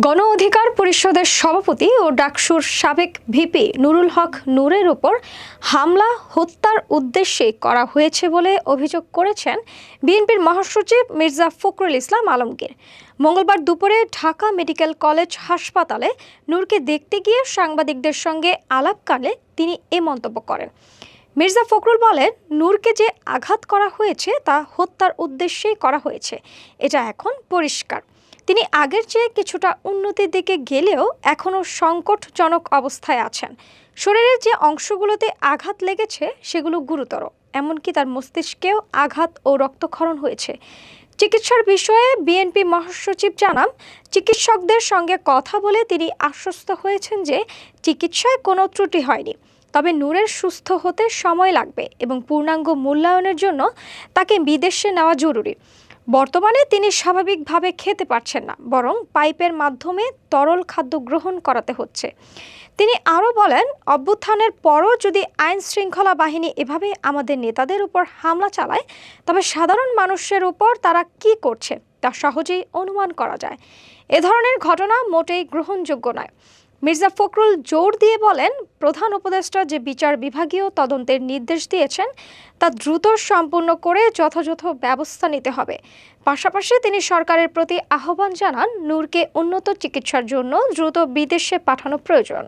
গণ অধিকার পরিষদের সভাপতি ও ডাকসুর সাবেক ভিপি নুরুল হক নূরের উপর হামলা হত্যার উদ্দেশ্যে করা হয়েছে বলে অভিযোগ করেছেন বিএনপির মহাসচিব মির্জা ফখরুল ইসলাম আলমগীর। মঙ্গলবার দুপুরে ঢাকা মেডিকেল কলেজ হাসপাতালে নূরকে দেখতে গিয়ে সাংবাদিকদের সঙ্গে আলাপকালে তিনি এ মন্তব্য করেন। মির্জা ফখরুল বলেন, নূরকে যে আঘাত করা হয়েছে তা হত্যার উদ্দেশ্যেই করা হয়েছে, এটা এখন পরিষ্কার। তিনি আগের চেয়ে কিছুটা উন্নতির দিকে গেলেও এখনও সংকটজনক অবস্থায় আছেন। শরীরের যে অংশগুলোতে আঘাত লেগেছে সেগুলো গুরুতর, এমনকি তার মস্তিষ্কেও আঘাত ও রক্তক্ষরণ হয়েছে। চিকিৎসার বিষয়ে বিএনপি মহাসচিব জানান, চিকিৎসকদের সঙ্গে কথা বলে তিনি আশ্বস্ত হয়েছেন যে চিকিৎসায় কোনো ত্রুটি হয়নি। তবে নূরের সুস্থ হতে সময় লাগবে এবং পূর্ণাঙ্গ মূল্যায়নের জন্য তাকে বিদেশে নেওয়া জরুরি। বর্তমানে তিনি স্বাভাবিকভাবে খেতে পারছেন না, বরং পাইপের মাধ্যমে তরল খাদ্য গ্রহণ করাতে হচ্ছে। তিনি আরও বলেন, অভ্যুত্থানের পরও যদি আইন শৃঙ্খলা বাহিনী এভাবে আমাদের নেতাদের উপর হামলা চালায়, তবে সাধারণ মানুষের উপর তারা কি করছে তা সহজেই অনুমান করা যায়। এ ধরনের ঘটনা মোটেই গ্রহণযোগ্য নয়। মির্জা ফখরুল জোর দিয়ে বলেন, প্রধান উপদেষ্টা যে বিচার বিভাগীয় তদন্তের নির্দেশ দিয়েছেন তা দ্রুত সম্পূর্ণ করে যথাযথ ব্যবস্থা নিতে হবে। পাশাপাশি তিনি সরকারের প্রতি আহ্বান জানান, নূরকে উন্নত চিকিৎসার জন্য দ্রুত বিদেশে পাঠানো প্রয়োজন।